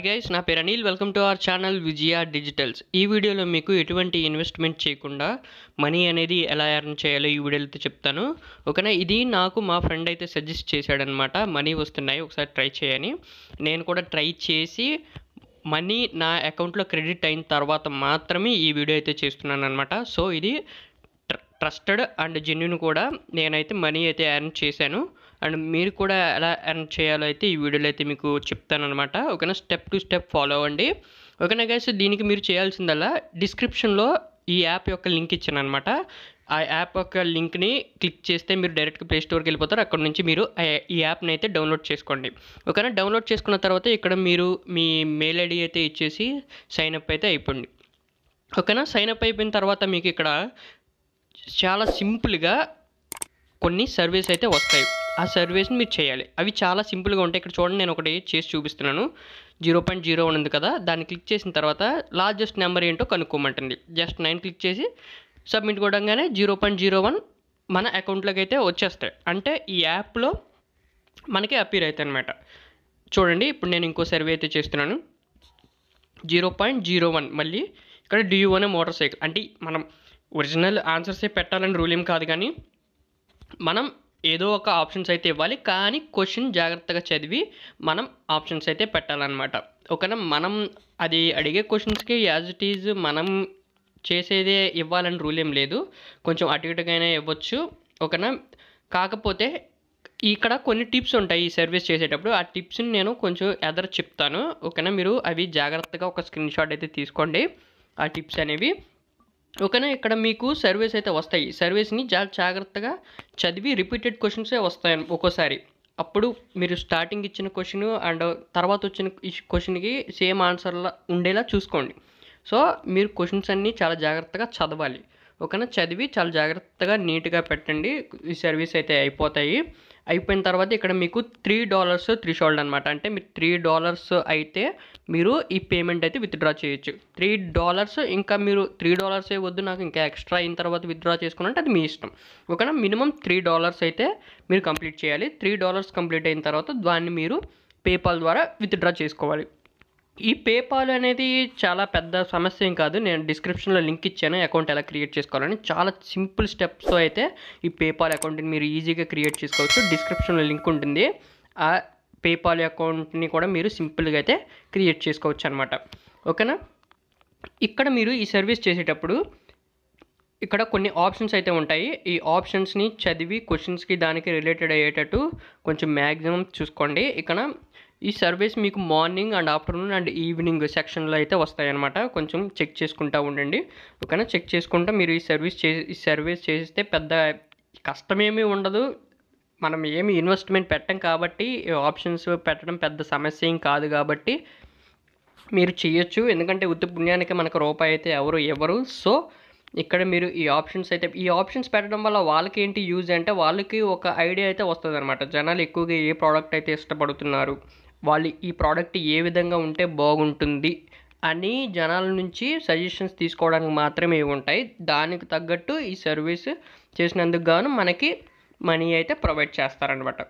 Hi guys, నా పేరు Anil. Welcome to our channel Vijaya digitals. ఈ వీడియోలో మీకు ఎటువంటి ఇన్వెస్ట్మెంట్ చేయకుండా మనీ అనేది ఎలా ఎర్న్ చేయాలో ఈ వీడియోలో అయితే చెప్తాను. ఓకేనా, ఇది నాకు మా ఫ్రెండ్ అయితే సజెస్ట్ చేశాడనమాట. మనీ వస్తున్నాయి, ఒకసారి ట్రై చేయని. నేను కూడా ట్రై చేసి మనీ నా అకౌంట్లో క్రెడిట్ అయిన తర్వాత మాత్రమే ఈ వీడియో అయితే చేస్తున్నాను అనమాట. సో ఇది ట్రస్టెడ్ అండ్ జెన్యూన్ కూడా. నేనైతే మనీ అయితే ఎర్న్ చేశాను అండ్ మీరు కూడా ఎలా ఎర్న్ చేయాలో అయితే ఈ వీడియోలో అయితే మీకు చెప్తానమాట. ఓకేనా, స్టెప్ టు స్టెప్ ఫాలో అవ్వండి. ఓకేనా గైస్, దీనికి మీరు చేయాల్సిందల్లా డిస్క్రిప్షన్లో ఈ యాప్ యొక్క లింక్ ఇచ్చాను అనమాట. ఆ యాప్ యొక్క లింక్ని క్లిక్ చేస్తే మీరు డైరెక్ట్గా ప్లే స్టోర్కి వెళ్ళిపోతారు. అక్కడ నుంచి మీరు ఈ యాప్ని అయితే డౌన్లోడ్ చేసుకోండి. ఓకేనా, డౌన్లోడ్ చేసుకున్న తర్వాత ఇక్కడ మీరు మీ మెయిల్ ఐడి అయితే ఇచ్చేసి సైన్ అప్ అయితే అయిపోండి. ఓకేనా, సైన్ అప్ అయిపోయిన తర్వాత మీకు ఇక్కడ చాలా సింపుల్గా కొన్ని సర్వీస్ అయితే వస్తాయి. ఆ సర్వీస్ని మీరు చేయాలి. అవి చాలా సింపుల్గా ఉంటాయి. ఇక్కడ చూడండి, నేను ఒకటి చేసి చూపిస్తున్నాను. 0.01 ఉంది కదా, దాన్ని క్లిక్ చేసిన తర్వాత లార్జెస్ట్ నెంబర్ ఏంటో కనుక్కోమంటుంది. జస్ట్ 9 క్లిక్ చేసి సబ్మిట్ కొట్టగానే 0.01 మన అకౌంట్లోకి అయితే వచ్చేస్తాయి. అంటే ఈ యాప్లో మనకి అపీర్ అవుతాయి అనమాట. చూడండి, ఇప్పుడు నేను ఇంకో సర్వే అయితే చేస్తున్నాను. 0.01 మళ్ళీ ఇక్కడ డూ యూ అనే మోటార్ సైకిల్. అంటే మనం ఒరిజినల్ ఆన్సర్సే పెట్టాలని రూల్ ఏం కాదు, కానీ మనం ఏదో ఒక ఆప్షన్స్ అయితే ఇవ్వాలి. కానీ క్వశ్చన్ జాగ్రత్తగా చదివి మనం ఆప్షన్స్ అయితే పెట్టాలన్నమాట. ఓకేనా, మనం అది అడిగే క్వశ్చన్స్కి యాజ్ ఇట్ ఈజ్ మనం చేసేదే ఇవ్వాలని రూల్ ఏం లేదు. కొంచెం అటు ఇటుగానే ఇవ్వచ్చు. ఓకేనా, కాకపోతే ఇక్కడ కొన్ని టిప్స్ ఉంటాయి ఈ సర్వీస్ చేసేటప్పుడు. ఆ టిప్స్ని నేను కొంచెం ఎదరు చెప్తాను. ఓకేనా, మీరు అవి జాగ్రత్తగా ఒక స్క్రీన్ షాట్ అయితే తీసుకోండి, ఆ టిప్స్ అనేవి. ఓకేనా, ఇక్కడ మీకు సర్వీస్ అయితే వస్తాయి. సర్వీస్ని జాగ్రత్తగా చదివి రిపీటెడ్ క్వశ్చన్సే వస్తాయి ఒక్కోసారి. అప్పుడు మీరు స్టార్టింగ్ ఇచ్చిన క్వశ్చన్ అండ్ తర్వాత వచ్చిన క్వశ్చన్కి సేమ్ ఆన్సర్లా ఉండేలా చూసుకోండి. సో మీరు క్వశ్చన్స్ అన్నీ చాలా జాగ్రత్తగా చదవాలి. ఓకేనా, చదివి చాలా జాగ్రత్తగా నీట్గా పెట్టండి. ఈ సర్వీస్ అయితే అయిపోయిన తర్వాత ఇక్కడ మీకు $3 థ్రెషోల్డ్ అనమాట. అంటే మీరు $3 అయితే మీరు ఈ పేమెంట్ అయితే విత్డ్రా చేయొచ్చు. $3. ఇంకా మీరు $3 వద్దు, నాకు ఇంకా ఎక్స్ట్రా అయిన తర్వాత విత్డ్రా చేసుకున్నట్టు అది మీ ఇష్టం. ఓకేనా, మినిమం $3 అయితే మీరు కంప్లీట్ చేయాలి. $3 కంప్లీట్ అయిన తర్వాత దాన్ని మీరు పేపాల్ ద్వారా విత్డ్రా చేసుకోవాలి. ఈ పేపాల్ అనేది చాలా పెద్ద సమస్య ఏం కాదు. నేను డిస్క్రిప్షన్లో లింక్ ఇచ్చాను అకౌంట్ ఎలా క్రియేట్ చేసుకోవాలని. చాలా సింపుల్ స్టెప్స్తో అయితే ఈ పేపాల్ అకౌంట్ని మీరు ఈజీగా క్రియేట్ చేసుకోవచ్చు. డిస్క్రిప్షన్లో లింక్ ఉంటుంది. ఆ పేపాల్ అకౌంట్ని కూడా మీరు సింపుల్గా అయితే క్రియేట్ చేసుకోవచ్చు అనమాట. ఓకేనా, ఇక్కడ మీరు ఈ సర్వీస్ చేసేటప్పుడు ఇక్కడ కొన్ని ఆప్షన్స్ అయితే ఉంటాయి. ఈ ఆప్షన్స్ని చదివి క్వశ్చన్స్కి దానికి రిలేటెడ్ అయ్యేటట్టు కొంచెం మ్యాక్సిమం చూసుకోండి. ఇక్కడ ఈ సర్వీస్ మీకు morning and afternoon and evening సెక్షన్లో అయితే వస్తాయన్నమాట. కొంచెం చెక్ చేసుకుంటూ ఉండండి. ఓకేనా, చెక్ చేసుకుంటూ మీరు ఈ సర్వీస్ చేస్తే పెద్ద కష్టమేమీ ఉండదు. మనం ఏమి ఇన్వెస్ట్మెంట్ పెట్టం కాబట్టి ఆప్షన్స్ పెట్టడం పెద్ద సమస్య ఏం కాదు కాబట్టి మీరు చేయొచ్చు. ఎందుకంటే ఉత్తి పుణ్యానికి మనకు రూపాయి అయితే ఎవరు ఇవ్వరు. సో ఇక్కడ మీరు ఈ ఆప్షన్స్ పెట్టడం వల్ల వాళ్ళకి ఏంటి యూజ్ అంటే, వాళ్ళకి ఒక ఐడియా అయితే వస్తుంది అనమాట. జనాలు ఎక్కువగా ఏ ప్రోడక్ట్ అయితే ఇష్టపడుతున్నారు, వాళ్ళు ఈ ప్రోడక్ట్ ఏ విధంగా ఉంటే బాగుంటుంది అని జనాల నుంచి సజెషన్స్ తీసుకోవడానికి మాత్రమే ఉంటాయి. దానికి తగ్గట్టు ఈ సర్వీస్ చేసినందుకు గాను మనకి మనీ అయితే ప్రొవైడ్ చేస్తారనమాట.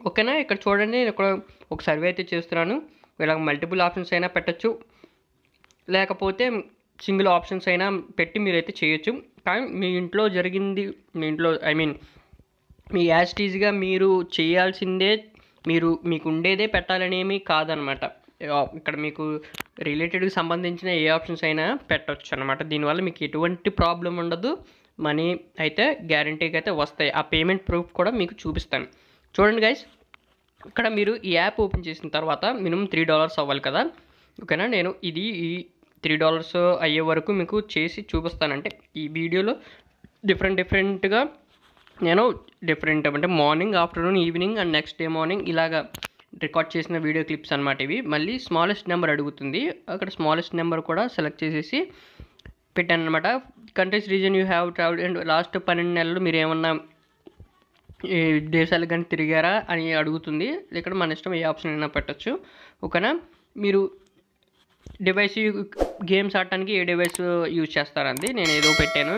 ఓకేనా, ఇక్కడ చూడండి, నేను ఇక్కడ ఒక సర్వే అయితే చేస్తున్నాను. ఇలా మల్టిపుల్ ఆప్షన్స్ అయినా పెట్టచ్చు, లేకపోతే సింగిల్ ఆప్షన్స్ అయినా పెట్టి మీరైతే చేయొచ్చు. కానీ మీ ఇంట్లో మీ యాస్టీజ్గా మీరు చేయాల్సిందే, మీకు ఉండేదే పెట్టాలని ఏమీ కాదనమాట. ఇక్కడ మీకు రిలేటెడ్కి సంబంధించిన ఏ ఆప్షన్స్ అయినా పెట్టవచ్చు అనమాట. దీనివల్ల మీకు ఎటువంటి ప్రాబ్లం ఉండదు. మనీ అయితే గ్యారంటీగా అయితే వస్తాయి. ఆ పేమెంట్ ప్రూఫ్ కూడా మీకు చూపిస్తాను. చూడండి గైస్, ఇక్కడ మీరు ఈ యాప్ ఓపెన్ చేసిన తర్వాత మినిమం $3 అవ్వాలి కదా. ఓకేనా, నేను ఈ $3 అయ్యే వరకు మీకు చేసి చూపిస్తానంటే ఈ వీడియోలో డిఫరెంట్గా నేను అంటే morning, afternoon, evening and next day morning ఇలాగా రికార్డ్ చేసిన వీడియో క్లిప్స్ అనమాట ఇవి. మళ్ళీ స్మాలెస్ట్ నెంబర్ అడుగుతుంది. అక్కడ స్మాలెస్ట్ నెంబర్ కూడా సెలెక్ట్ చేసేసి పెట్టాను అనమాట. Countries reason you have travel and last 12 నెలలు మీరు ఏమన్నా ఈ దేశాలు కానీ తిరిగారా అని అడుగుతుంది. ఇక్కడ మన ఇష్టం, ఏ ఆప్షన్ అయినా పెట్టచ్చు. ఓకేనా, మీరు డివైస్ గేమ్స్ ఆడటానికి ఏ డివైస్ యూజ్ చేస్తారండి, నేను ఏదో పెట్టాను.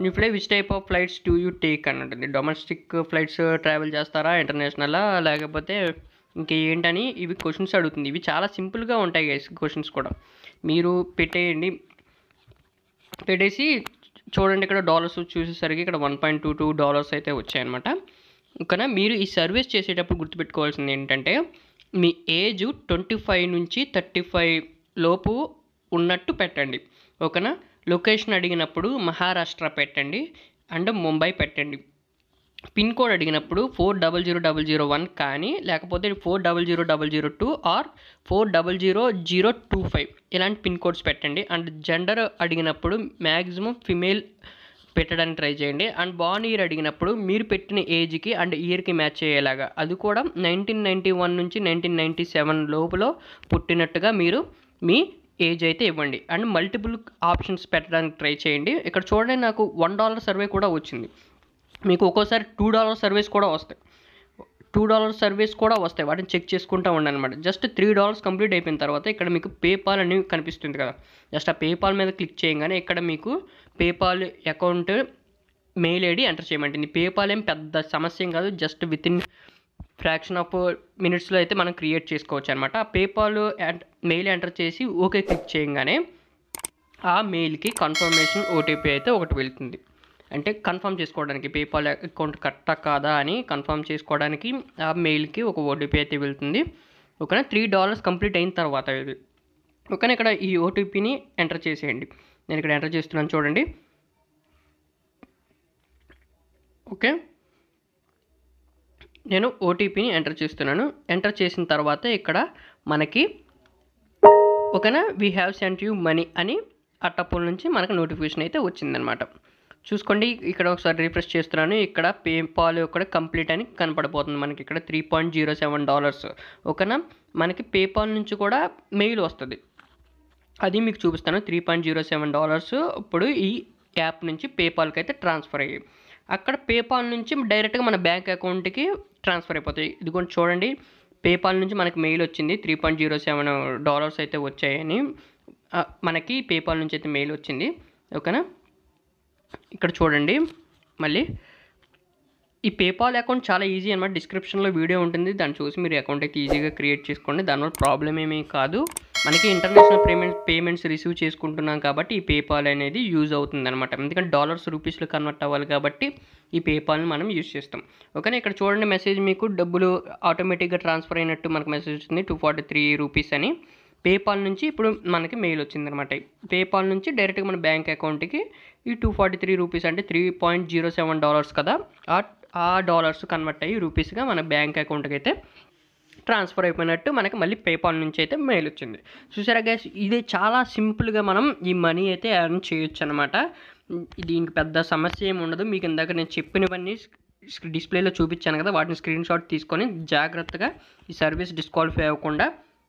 You fly which type of flights do you take అని ఉంటుంది. డొమెస్టిక్ ఫ్లైట్స్ ట్రావెల్ చేస్తారా, ఇంటర్నేషనలా, లేకపోతే ఇంకేంటని ఇవి క్వశ్చన్స్ అడుగుతుంది. ఇవి చాలా సింపుల్గా ఉంటాయి గైస్ క్వశ్చన్స్ కూడా. మీరు పెట్టేసి చూడండి, ఇక్కడ డాలర్స్ చూసేసరికి ఇక్కడ $1.22 అయితే వచ్చాయన్నమాట. ఓకేనా. మీరు ఈ సర్వీస్ చేసేటప్పుడు గుర్తుపెట్టుకోవాల్సింది ఏంటంటే మీ ఏజ్ 25 నుంచి 35 లోపు ఉన్నట్టు పెట్టండి. ఓకేనా. లొకేషన్ అడిగినప్పుడు మహారాష్ట్ర పెట్టండి అండ్ ముంబై పెట్టండి. పిన్ కోడ్ అడిగినప్పుడు 400001 కానీ లేకపోతే 400002 ఆర్ 400025 ఇలాంటి పిన్ కోడ్స్ పెట్టండి. అండ్ జెండర్ అడిగినప్పుడు మ్యాక్సిమం ఫిమేల్ పెట్టడానికి ట్రై చేయండి. అండ్ బార్న్ ఇయర్ అడిగినప్పుడు మీరు పెట్టిన ఏజ్కి అండ్ ఇయర్కి మ్యాచ్ అయ్యేలాగా, అది కూడా 1991 నుంచి 1997 లోపల పుట్టినట్టుగా మీరు మీ ఏజ్ అయితే ఇవ్వండి. అండ్ మల్టిపుల్ ఆప్షన్స్ పెట్టడానికి ట్రై చేయండి. ఇక్కడ చూడండి, నాకు $1 సర్వే కూడా వచ్చింది. మీకు ఒక్కోసారి $2 సర్వీస్ కూడా వస్తాయి. $2 సర్వీస్ కూడా వస్తాయి. వాటిని చెక్ చేసుకుంటూ ఉండండి అనమాట. జస్ట్ $3 కంప్లీట్ అయిపోయిన తర్వాత ఇక్కడ మీకు పేపాల్ అని కనిపిస్తుంది కదా, జస్ట్ ఆ పేపాల్ మీద క్లిక్ చేయగానే ఇక్కడ మీకు PayPal account mail ID enter చేయమంటుంది. పేపాల్ ఏం పెద్ద సమస్య ఏం కాదు, జస్ట్ వితిన్ ఫ్రాక్షన్ ఆఫ్ మినిట్స్లో అయితే మనం క్రియేట్ చేసుకోవచ్చు అనమాట. ఆ పేపాల్ మెయిల్ ఎంటర్ చేసి ఓకే క్లిక్ చేయగానే ఆ మెయిల్కి కన్ఫర్మేషన్ ఓటీపీ అయితే ఒకటి వెళ్తుంది. అంటే కన్ఫర్మ్ చేసుకోవడానికి పేపాల్ అకౌంట్ కరెక్టా కాదా అని కన్ఫర్మ్ చేసుకోవడానికి ఆ మెయిల్కి ఒక ఓటీపీ అయితే వెళ్తుంది. ఓకేనా. $3 కంప్లీట్ అయిన తర్వాత ఇది ఓకేనా, ఇక్కడ ఈ ఓటీపీని ఎంటర్ చేసేయండి. నేను ఇక్కడ ఎంటర్ చేస్తున్నాను చూడండి. ఓకే, నేను ఓటీపీని ఎంటర్ చేస్తున్నాను. ఎంటర్ చేసిన తర్వాత ఇక్కడ మనకి ఓకేనా we have sent you money అని అట్టప్పుల నుంచి మనకు నోటిఫికేషన్ అయితే వచ్చిందనమాట. చూసుకోండి, ఇక్కడ ఒకసారి రిఫ్రెష్ చేస్తున్నాను. ఇక్కడ పేపాల్ ఇక్కడ కంప్లీట్ అని కనపడిపోతుంది మనకి. ఇక్కడ $3.07. ఓకేనా. మనకి పేపాల్ నుంచి కూడా మెయిల్ వస్తుంది, అది మీకు చూపిస్తాను. $3.07 ఇప్పుడు ఈ యాప్ నుంచి పేపాల్కి అయితే ట్రాన్స్ఫర్ అయ్యాయి. అక్కడ పేపాల్ నుంచి డైరెక్ట్గా మన బ్యాంక్ అకౌంట్కి ట్రాన్స్ఫర్ అయిపోతాయి. ఇదిగోండి చూడండి, పేపాల్ నుంచి మనకి మెయిల్ వచ్చింది $3.07 అయితే వచ్చాయని మనకి పేపాల్ నుంచి అయితే మెయిల్ వచ్చింది. ఓకేనా. ఇక్కడ చూడండి, మళ్ళీ ఈ పేపాల్ అకౌంట్ చాలా ఈజీ అనమాట. డిస్క్రిప్షన్లో వీడియో ఉంటుంది, దాన్ని చూసి మీరు అకౌంట్ అయితే ఈజీగా క్రియేట్ చేసుకోండి. దానివల్ల ప్రాబ్లం ఏమీ కాదు. మనకి ఇంటర్నేషనల్ పేమెంట్స్ రిసీవ్ చేసుకుంటున్నాం కాబట్టి ఈ పేపాల్ అనేది యూజ్ అవుతుంది అనమాట. ఎందుకంటే డాలర్స్ రూపీస్లో కన్వర్ట్ అవ్వాలి కాబట్టి ఈ పేపాల్ని మనం యూజ్ చేస్తాం. ఓకేనా. ఇక్కడ చూడండి, మెసేజ్ మీకు డబ్బులు ఆటోమేటిక్గా ట్రాన్స్ఫర్ అయినట్టు మనకు మెసేజ్ వచ్చింది $243 అని. పేపాల్ నుంచి ఇప్పుడు మనకి మెయిల్ వచ్చిందనమాట. పేపాల్ నుంచి డైరెక్ట్గా మన బ్యాంక్ అకౌంట్కి ఈ $243 అంటే $3.07 కదా, ఆ డాలర్స్ కన్వర్ట్ అయ్యి రూపీస్గా మన బ్యాంక్ అకౌంట్కి అయితే ట్రాన్స్ఫర్ అయిపోయినట్టు మనకి మళ్ళీ పేపాల్ నుంచి అయితే మెయిల్ వచ్చింది. చూసారా గైస్, ఇది చాలా సింపుల్గా మనం ఈ మనీ అయితే ఎర్న్ చేయొచ్చు అనమాట. దీనికి పెద్ద సమస్య ఏమి ఉండదు. మీకు ఇందాక నేను చెప్పినవన్నీ డిస్ప్లేలో చూపించాను కదా, వాటిని స్క్రీన్ షాట్ తీసుకొని జాగ్రత్తగా ఈ సర్వీస్ డిస్క్వాలిఫై అవ్వకుండా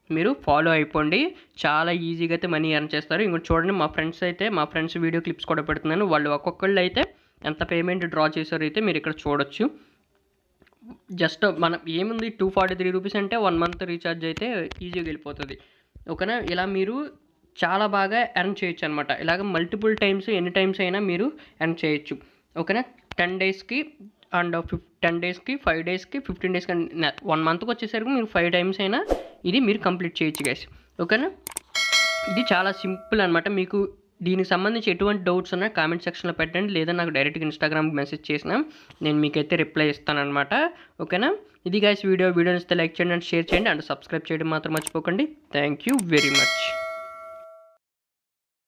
మీరు ఫాలో అయిపోండి. చాలా ఈజీగా అయితే మనీ ఎర్న్ చేస్తారు. ఇంకోటి చూడండి, మా ఫ్రెండ్స్ వీడియో క్లిప్స్ కూడా పెడుతున్నాను. వాళ్ళు ఒక్కొక్కళ్ళు అయితే ఎంత పేమెంట్ డ్రా చేశారో అయితే మీరు ఇక్కడ చూడొచ్చు. జస్ట్ మనం ఏముంది $243 అంటే 1 మంత్ రీఛార్జ్ అయితే ఈజీగా వెళ్ళిపోతుంది. ఓకేనా. ఇలా మీరు చాలా బాగా ఎర్న్ చేయొచ్చు అనమాట. ఇలాగ మల్టిపుల్ టైమ్స్ ఎన్ని టైమ్స్ అయినా మీరు ఎర్న్ చేయొచ్చు. ఓకేనా. 10 డేస్కి అండ్ 10 డేస్కి 5 డేస్కి 15 డేస్కి 1 మంత్కి వచ్చేసరికి మీరు 5 టైమ్స్ అయినా ఇది మీరు కంప్లీట్ చేయొచ్చు గైస్. ఓకేనా. ఇది చాలా సింపుల్ అనమాట. మీకు దీనికి సంబంధించి ఎటువంటి డౌట్స్ ఉన్నా కామెంట్ సెక్షన్లో పెట్టండి, లేదా నాకు డైరెక్ట్గా ఇన్స్టాగ్రామ్కి మెసేజ్ చేసినా నేను మీకైతే రిప్లై ఇస్తానమాట. ఓకేనా. ఇది గైస్ వీడియో నచ్చితే లైక్ చేయండి అండ్ షేర్ చేయండి అండ్ సబ్స్క్రైబ్ చేయడం మాత్రం మర్చిపోకండి. Thank you very much.